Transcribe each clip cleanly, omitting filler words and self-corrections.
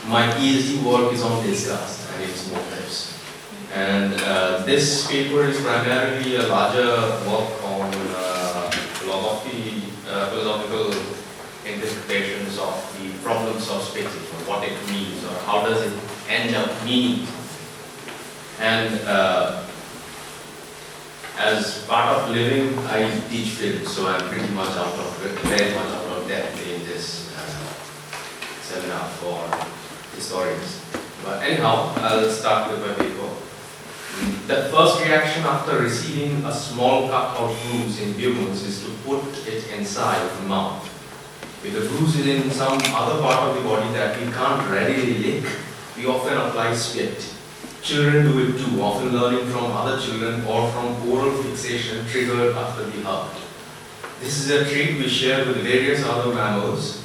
My PhD work is on disgust and its motives. And this paper is primarily a larger work on philosophical interpretations of the problems of spitting, or what it means, or how does it end up meaning. And as part of living, I teach film, so I'm pretty much very much out of depth in this seminar for historians. But anyhow, I'll start with my paper. The first reaction after receiving a small cut of bruise in humans is to put it inside the mouth. If the bruise is in some other part of the body that we can't readily lick, we often apply spit. Children do it too, often learning from other children or from oral fixation triggered after the hug. This is a trait we share with various other mammals.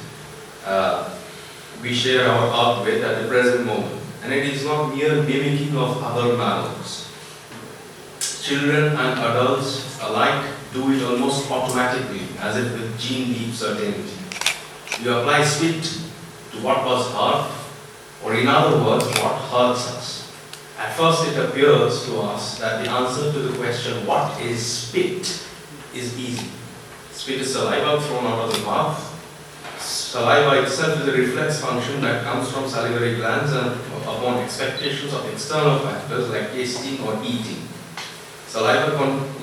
We share our hug with at the present moment, and it is not mere mimicking of other mammals. Children and adults alike do it almost automatically, as if with gene deep certainty. We apply spit to what was hurt, or in other words, what hurts us. At first it appears to us that the answer to the question, what is spit, is easy. Spit is saliva thrown out of the mouth. Saliva itself is a reflex function that comes from salivary glands and upon expectations of external factors like tasting or eating. Saliva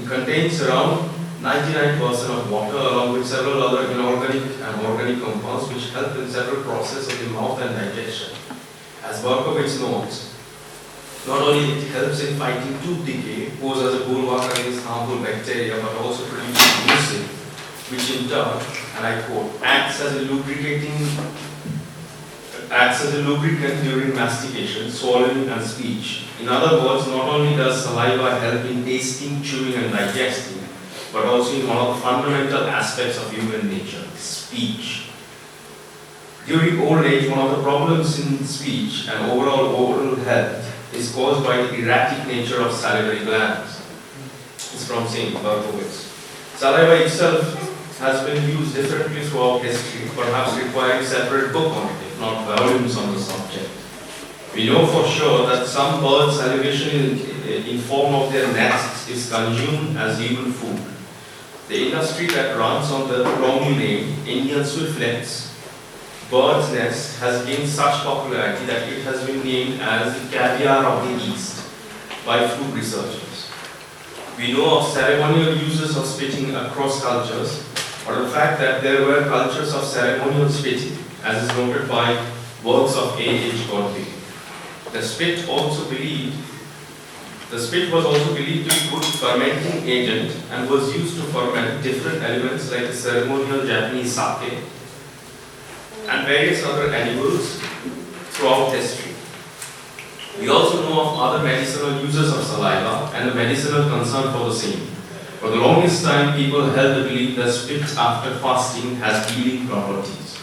contains around 99% of water, along with several other inorganic and organic compounds which help in several processes of the mouth and digestion. As Berkowitz notes, not only it helps in fighting tooth decay, poses as a bulwark against harmful bacteria, but also produces mucin, which in turn, and I quote, acts as a lubricant during mastication, swallowing, and speech. In other words, not only does saliva help in tasting, chewing, and digesting, but also in one of the fundamental aspects of human nature, speech. During old age, one of the problems in speech and overall oral health is caused by the erratic nature of salivary glands. It's from St. Berkowitz. Saliva itself has been used differently throughout history, perhaps requiring separate book on it, if not volumes on the subject. We know for sure that some birds' salivation in form of their nests is consumed as human food. The industry that runs on the wrongly named Indian swiftlets bird's nest has gained such popularity that it has been named as the caviar of the East by food researchers. We know of ceremonial uses of spitting across cultures, or the fact that there were cultures of ceremonial spitting, as is noted by works of A.H. Godwin. The spit was also believed to be good fermenting agent and was used to ferment different elements like the ceremonial Japanese sake and various other edibles throughout history. We also know of other medicinal uses of saliva and a medicinal concern for the same. For the longest time, people held the belief that spit after fasting has healing properties.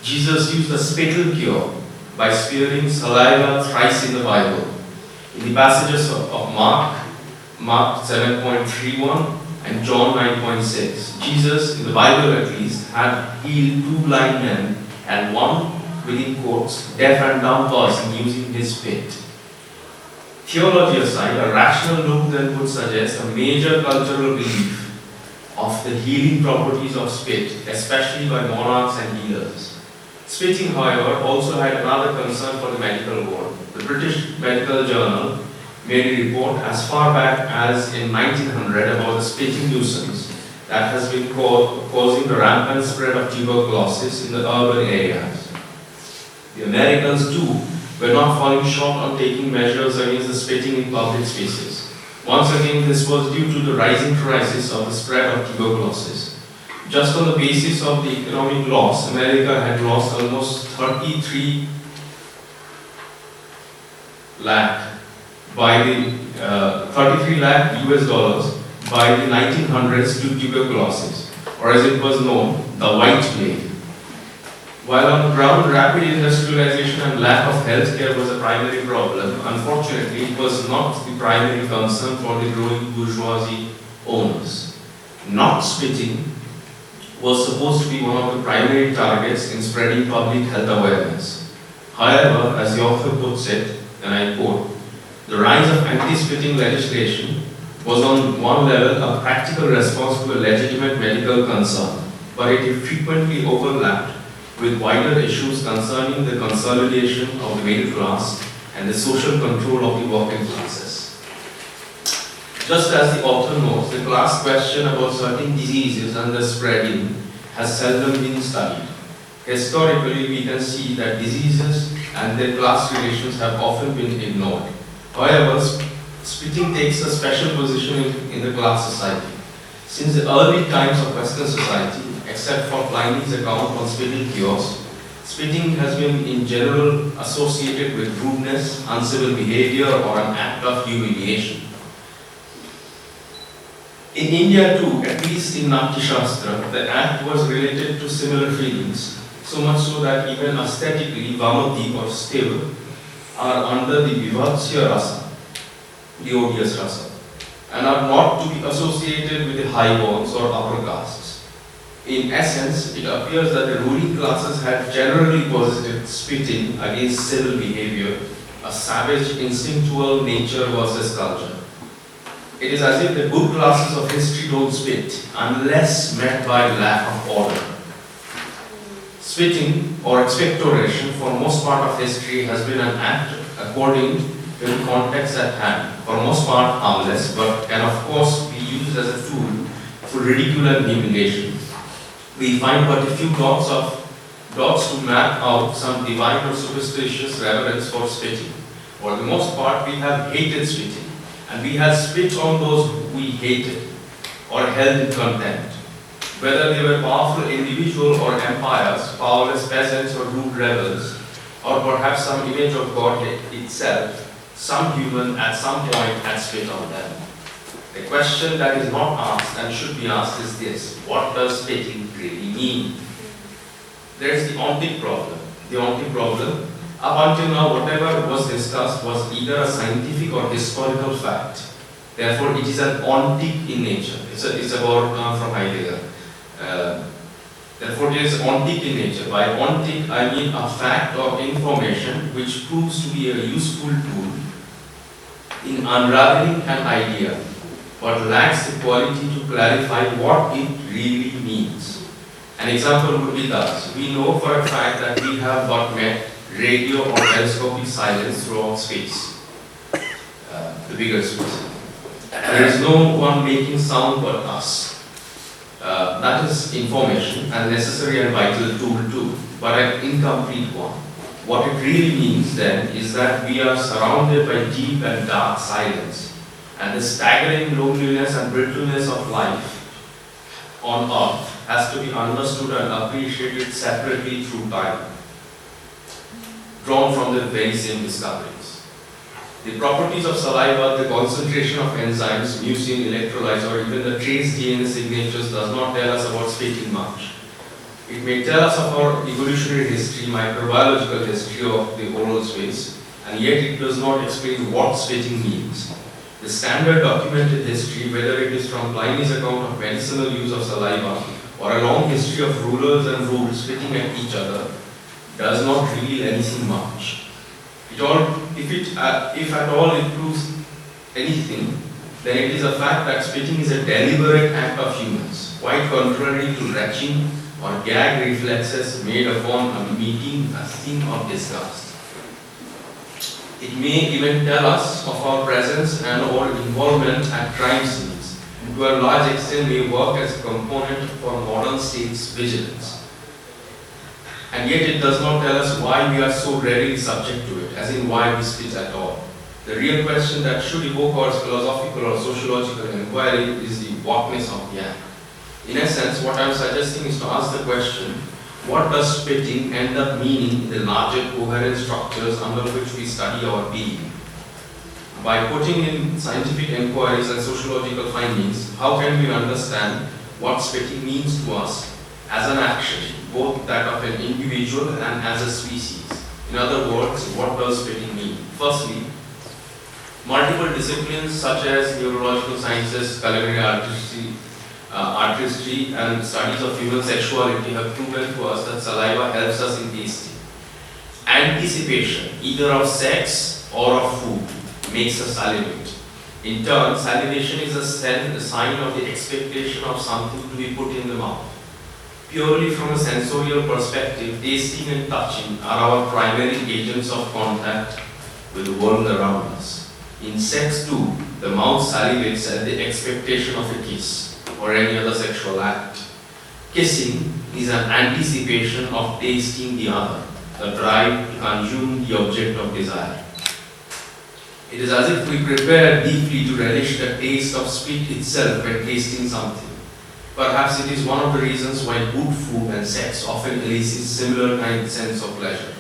Jesus used the spittle cure by spearing saliva thrice in the Bible. In the passages of Mark 7.31 and John 9.6, Jesus, in the Bible at least, had healed 2 blind men and 1, within quotes, deaf and dumb person using his spit. Theology aside, a rational look then would suggest a major cultural belief of the healing properties of spit, especially by monarchs and healers. Spitting, however, also had another concern for the medical world. The British Medical Journal made a report as far back as in 1900 about the spitting nuisance that has been causing the rampant spread of tuberculosis in the urban areas. The Americans, too, were not falling short on taking measures against the spitting in public spaces. Once again, this was due to the rising crisis of the spread of tuberculosis. Just on the basis of the economic loss, America had lost almost 33 lakh US dollars by the 1900s to tuberculosis, or as it was known, the White Plague. While on the ground, rapid industrialization and lack of health care was a primary problem, unfortunately, it was not the primary concern for the growing bourgeoisie owners. Not spitting was supposed to be one of the primary targets in spreading public health awareness. However, as the author puts it, and I quote, the rise of anti-spitting legislation was on one level a practical response to a legitimate medical concern, but it frequently overlapped with wider issues concerning the consolidation of the middle class and the social control of the working classes. Just as the author notes, the class question about certain diseases and their spreading has seldom been studied. Historically, we can see that diseases and their class relations have often been ignored. However, spitting takes a special position in the class society. Since the early times of Western society, except for Pliny's account on spitting cures, spitting has been in general associated with rudeness, uncivil behavior, or an act of humiliation. In India too, at least in Natya Shastra, the act was related to similar feelings, so much so that even aesthetically, Vamati or Stiv are under the Vivatsya Rasa, the odious Rasa, and are not to be associated with the highborns or upper castes. In essence, it appears that the ruling classes had generally posited spitting against civil behavior, a savage instinctual nature versus culture. It is as if the good classes of history don't spit unless met by lack of order. Spitting or expectoration for most part of history has been an act according to the context at hand, for most part harmless, but can of course be used as a tool for ridicule and humiliation. We find but a few dots to map out some divine or superstitious reverence for spitting. For the most part, we have hated spitting, and we have spit on those we hated or held in contempt. Whether they were powerful individuals or empires, powerless peasants or rude rebels, or perhaps some image of God itself, some human at some point had spit on them. The question that is not asked and should be asked is this: what does spitting really mean? There is the ontic problem. The ontic problem, up until now, whatever was discussed was either a scientific or historical fact. Therefore, it is an ontic in nature. It's a word from Heidegger. Therefore, it is ontic in nature. By ontic, I mean a fact or information which proves to be a useful tool in unraveling an idea, but lacks the quality to clarify what it really means. An example would be thus: we know for a fact that we have not met radio or telescopic silence throughout space, the bigger space. There is no one making sound but us. That is information, and necessary and vital tool too, but an incomplete one. What it really means then is that we are surrounded by deep and dark silence, and the staggering loneliness and brittleness of life on earth has to be understood and appreciated separately through time, drawn from the very same discoveries. The properties of saliva, the concentration of enzymes, mucin, electrolytes, or even the trace DNA signatures does not tell us about spitting much. It may tell us of our evolutionary history, microbiological history of the oral space, and yet it does not explain what spitting means. The standard documented history, whether it is from Pliny's account of medicinal use of saliva or a long history of rulers and ruled spitting at each other, does not reveal anything much. If at all it proves anything, then it is a fact that spitting is a deliberate act of humans, quite contrary to retching or gag reflexes made upon a meeting a theme of disgust. It may even tell us of our presence and our involvement at crime scenes, and to a large extent may work as a component for modern state's vigilance. And yet it does not tell us why we are so readily subject to it, as in why we spit at all. The real question that should evoke our philosophical or sociological inquiry is the whatness of the act. In essence, what I am suggesting is to ask the question, what does spitting end up meaning in the larger coherent structures under which we study our being? By putting in scientific inquiries and sociological findings, how can we understand what spitting means to us as an action, both that of an individual and as a species? In other words, what does spitting mean? Firstly, multiple disciplines such as neurological sciences, culinary artistry, and studies of human sexuality have proven to us that saliva helps us in tasting. Anticipation, either of sex or of food, makes us salivate. In turn, salivation is a sign of the expectation of something to be put in the mouth. Purely from a sensorial perspective, tasting and touching are our primary agents of contact with the world around us. In sex too, the mouth salivates at the expectation of a kiss or any other sexual act. Kissing is an anticipation of tasting the other, a drive to consume the object of desire. It is as if we prepare deeply to relish the taste of spit itself when tasting something. Perhaps it is one of the reasons why good food and sex often elicit similar kind of sense of pleasure.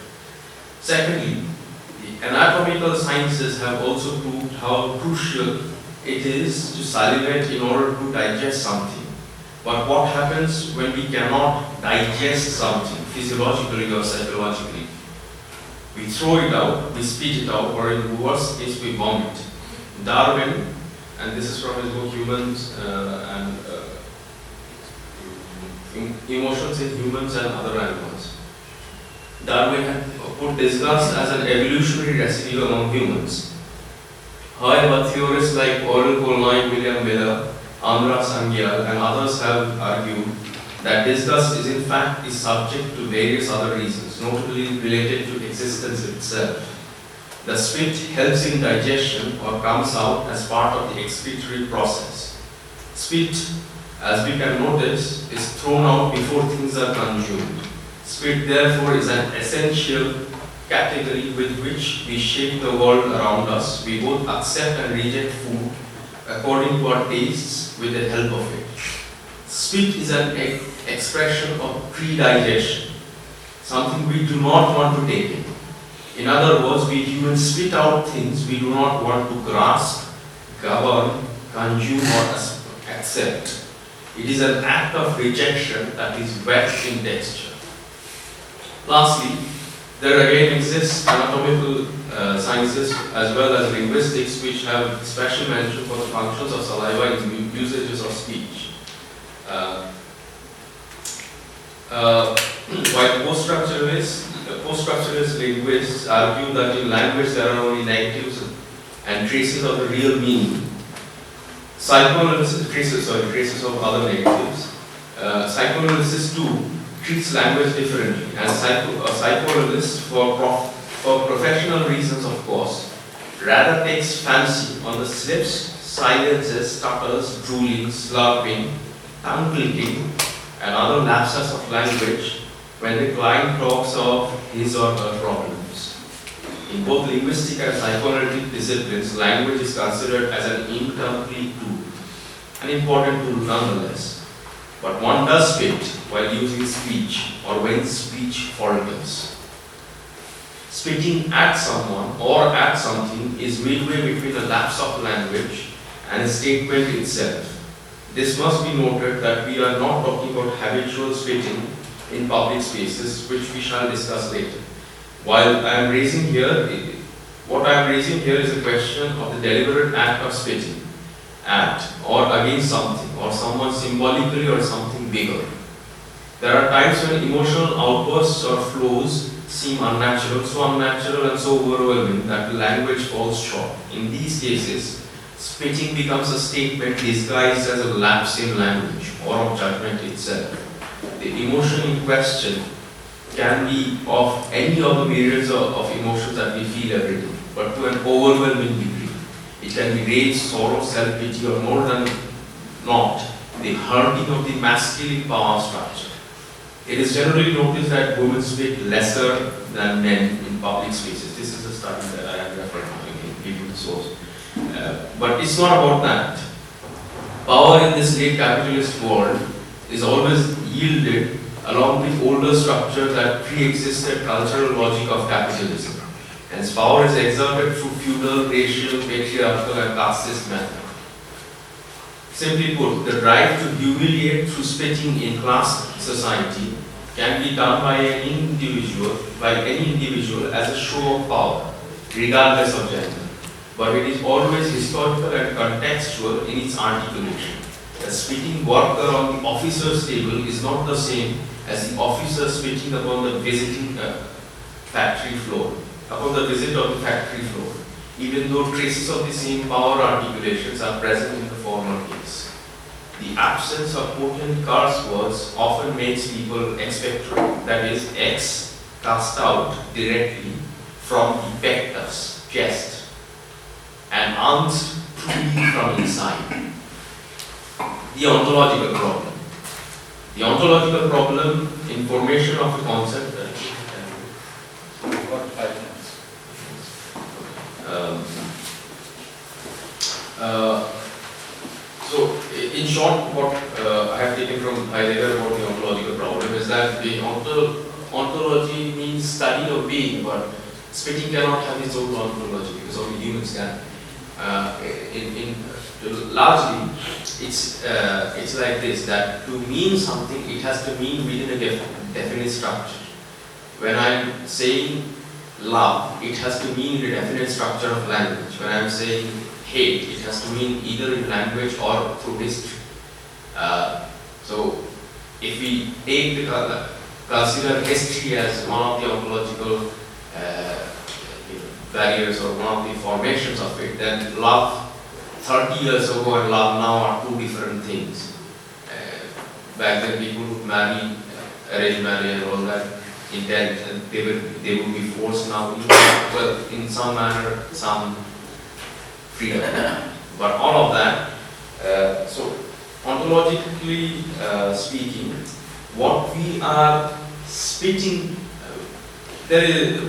Secondly, the anatomical sciences have also proved how crucial it is to salivate in order to digest something. But what happens when we cannot digest something physiologically or psychologically? We throw it out, we spit it out, or in the worst case, we vomit. Darwin, and this is from his book Humans and Emotions in Humans and Other Animals. Darwin had put disgust as an evolutionary residue among humans. However, theorists like Oral Colnoy, William Miller, Amra Sangyal, and others have argued that disgust is in fact subject to various other reasons, notably related to existence itself. The spit helps in digestion or comes out as part of the excretory process. Spit, as we can notice, is thrown out before things are consumed. Spit, therefore, is an essential category with which we shape the world around us. We both accept and reject food according to our tastes with the help of it. Spit is an expression of predigestion, something we do not want to take in. In other words, we humans spit out things we do not want to grasp, govern, consume, or accept. It is an act of rejection that is wet in texture. Lastly, there again exists anatomical sciences as well as linguistics which have special mention for the functions of saliva in usages of speech. While post-structuralist linguists argue that in language there are only negatives and traces of the real meaning, traces of other negatives. Psychoanalysis too treats language differently, and psychoanalysts, for professional reasons of course, rather takes fancy on the slips, silences, stutters, drooling, slurping, tongue clicking, and other lapses of language when the client talks of his or her problems. In both linguistic and psychoanalytic disciplines, language is considered as an incomplete tool, an important tool nonetheless. But one does spit while using speech or when speech falters. Spitting at someone or at something is midway between a lapse of language and a statement itself. This must be noted that we are not talking about habitual spitting in public spaces, which we shall discuss later. What I am raising here is a question of the deliberate act of spitting at or against something or someone symbolically or something bigger. There are times when emotional outbursts or flows seem unnatural and so overwhelming that the language falls short. In these cases, spitting becomes a statement disguised as a lapse in language or of judgment itself. The emotion in question can be of any of the myriads of emotions that we feel every day, but to an overwhelming degree. It can be rage, sorrow, self-pity, or more than not, the hurting of the masculine power structure. It is generally noticed that women spit lesser than men in public spaces. This is a study that I have referred to, I can give you the source. But it's not about that. Power in this late capitalist world is always yielded along with older structures that pre-existed cultural logic of capitalism. Hence, power is exerted through feudal, racial, patriarchal, and casteist method. Simply put, the drive to humiliate through spitting in class society can be done by any individual as a show of power, regardless of gender. But it is always historical and contextual in its articulation. The spitting worker on the officer's table is not the same as the officer spitting upon the visiting factory floor, upon the visit of the factory floor, even though traces of the same power articulations are present in the former case. The absence of potent curse words often makes people expectorate, that is, X cast out directly from the pectus, chest, and arms truly from inside. The ontological problem. The ontological problem in formation of a concept. About 5 minutes. So, in short, what I have taken from Heidegger about the ontological problem is that the ontology means study of being, but spitting cannot have its own ontology because only humans can. Largely, it's like this, that to mean something, it has to mean within a definite structure. When I'm saying love, it has to mean in a definite structure of language. When I'm saying hate, it has to mean either in language or through history. So, if we consider history as one of the ontological barriers or one of the formations of it, then love 30 years ago and love now are two different things. Back then, people would marry, arrange marriage and all that intent, and they would be forced now. Well, in some manner, some freedom. But all of that, so ontologically speaking, what we are spitting,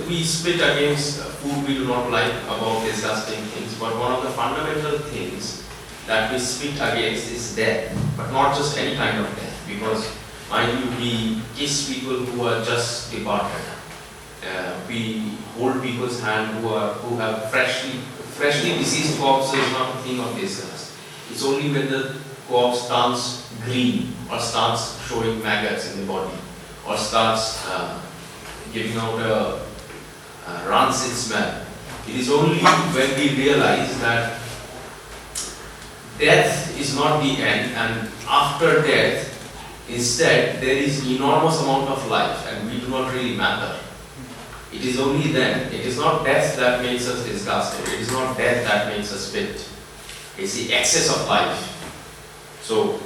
we spit against food we do not like, about disgusting things, but one of the fundamental things that we spit against is death, but not just any kind of death, because mind you, we kiss people who are just departed. We hold people's hand who have freshly deceased corpses, not a thing of disgust. It's only when the corpse turns green or starts showing maggots in the body or starts giving out a rancid smell. It is only when we realize that death is not the end, and after death, instead, there is enormous amount of life, and we do not really matter. It is only then, it is not death that makes us disgusted, it is not death that makes us spit. It's the excess of life. So,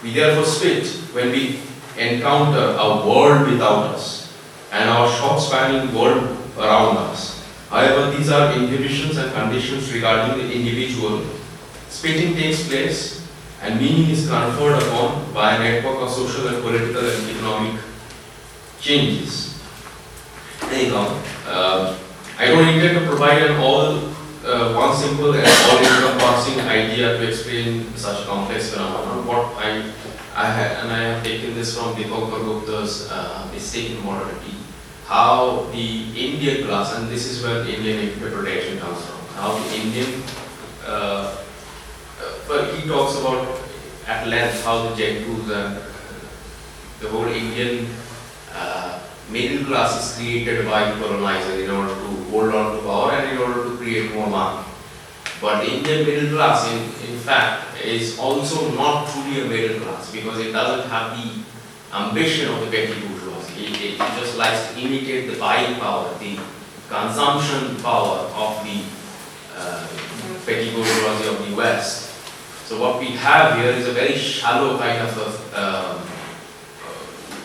we therefore spit when we encounter a world without us and our short-spanning world around us. However, these are inhibitions and conditions regarding the individual. Spitting takes place and meaning is conferred upon by a network of social and political and economic changes. Anyhow, I don't intend to provide an one simple and all-encompassing idea to explain such complex phenomena. What I have taken this from Deepak Gupta's Mistaken Modernity, how the Indian class, and this is where the Indian interpretation comes from, how the Indian, but he talks about at length how the Jenkus and the whole Indian middle class is created by the colonizer in order to hold on to power and in order to create more money. But the Indian middle class, in fact, is also not truly a middle class because it doesn't have the ambition of the petty bourgeoisie. It just likes to imitate the buying power, the consumption power of the petty bourgeoisie of the West. So what we have here is a very shallow kind of a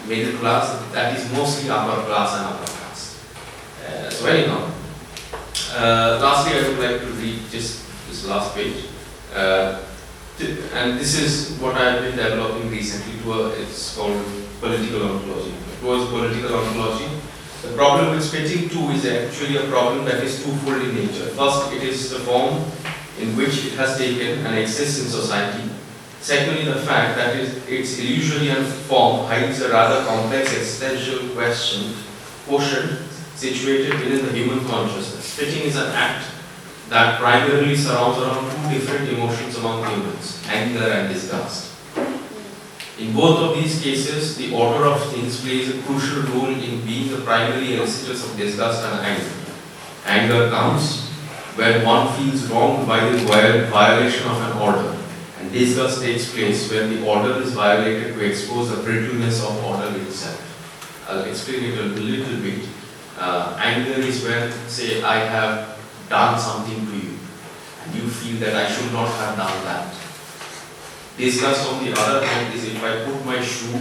middle class that is mostly upper class and upper class. So anyhow, lastly I would like to read just this last page. And this is what I have been developing recently. It's called political ontology. Towards political ontology, the problem with spitting too is actually a problem that is twofold in nature. First, it is the form in which it has taken and exists in society. Secondly, the fact that its illusory form hides a rather complex existential quotient situated within the human consciousness. Spitting is an act that primarily surrounds around two different emotions among humans, anger and disgust. In both of these cases, the order of things plays a crucial role in being the primary elicitors of disgust and anger. Anger comes when one feels wronged by the violation of an order, and disgust takes place when the order is violated to expose the brittleness of order itself. I'll explain it a little bit. Anger is when, say, I have done something to you, and you feel that I should not have done that. Disgust, on the other hand, is if I put my shoe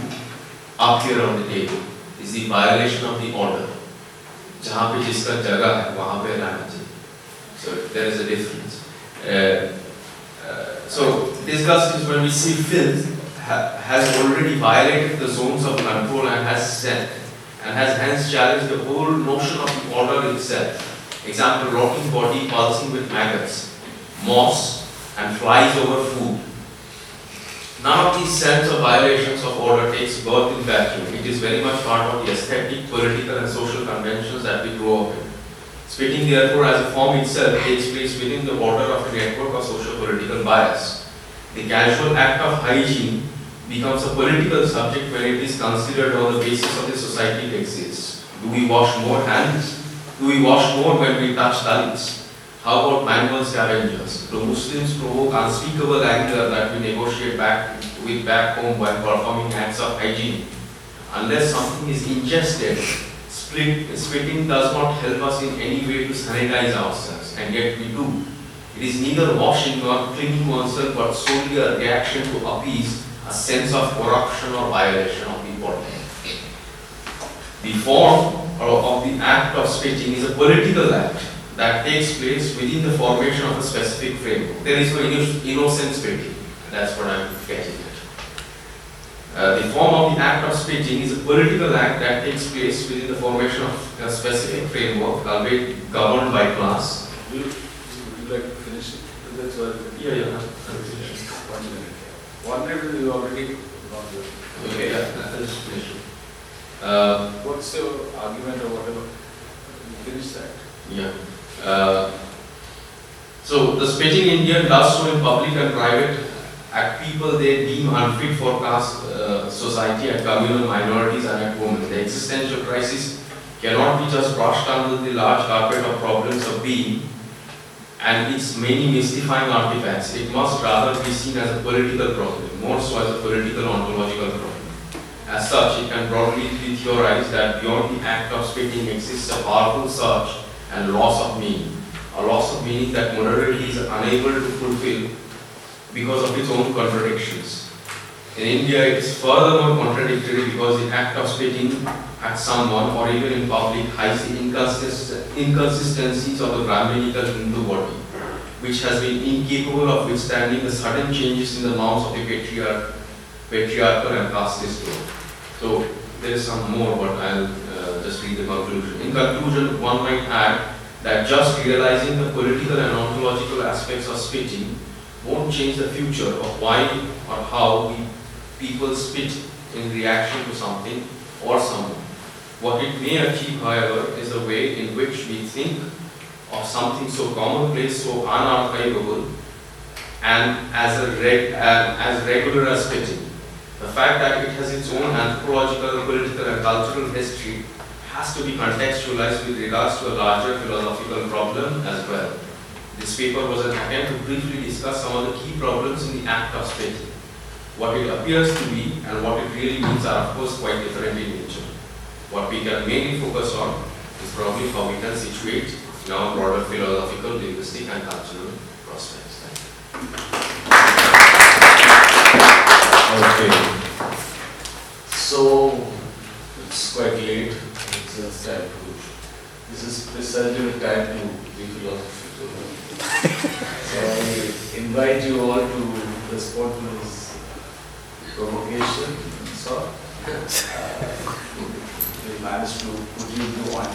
up here on the table, is the violation of the order. जहाँ पे जिसका जगह है वहाँ पे रहना चाहिए. So there is a difference. So disgust is when we see filth has already violated the zones of control and has hence challenged the whole notion of the order itself. Example: rotting body pulsing with maggots, moss, and flies over food. None of these sense of violations of order takes birth in vacuum. It is very much part of the aesthetic, political, and social conventions that we grow up in. Spitting, therefore, as a form itself, takes place within the order of a network of social-political bias. The casual act of hygiene becomes a political subject when it is considered on the basis of the society it exists. Do we wash more hands? Do we wash more when we touch Dalits? How about manual scavengers? Do Muslims provoke unspeakable anger that we negotiate back home while performing acts of hygiene? Unless something is ingested, spitting does not help us in any way to sanitize ourselves, and yet we do. It is neither washing nor cleaning oneself, but solely a reaction to appease a sense of corruption or violation of the body. The form of the act of spitting is a political act that takes place within the formation of a specific framework. There is no innocent spitting. That's what I'm getting at. The form of the act of spitting is a political act that takes place within the formation of a specific framework, albeit governed by class. Would you like to finish it? That's what. Yeah. 1 minute. 1 minute you already gone there. Okay, I'll just finish it. What's your argument or whatever? You finish that. Yeah. So the spitting Indian does so in public and private at people they deem unfit for caste society, at communal minorities, and at women. The existential crisis cannot be just brushed under the large carpet of problems of being and its many mystifying artifacts. It must rather be seen as a political problem, more so as a political ontological problem. As such, it can broadly be theorized that beyond the act of spitting exists a powerful surge and loss of meaning. A loss of meaning that modernity is unable to fulfill because of its own contradictions. In India, it is furthermore contradictory because the act of spitting at someone or even in public hides the inconsistencies of the Brahminical Hindu body, which has been incapable of withstanding the sudden changes in the norms of the patriarchal and casteist growth. So there is some more, but I'll just read the conclusion. In conclusion, one might add that just realizing the political and ontological aspects of spitting won't change the future of why or how people spit in reaction to something or someone. What it may achieve, however, is the way in which we think of something so commonplace, so unarchivable, and as regular as spitting. The fact that it has its own anthropological, political, and cultural history has to be contextualized with regards to a larger philosophical problem as well. This paper was an attempt to briefly discuss some of the key problems in the act of spitting. What it appears to be and what it really means are of course quite different in nature. What we can mainly focus on is probably how we can situate in our broader philosophical, linguistic, and cultural prospects. Okay. So it's quite late. It's just time to. This is precisely the time to be philosophical. So I invite you all to respond to this provocation. So we managed to put you into one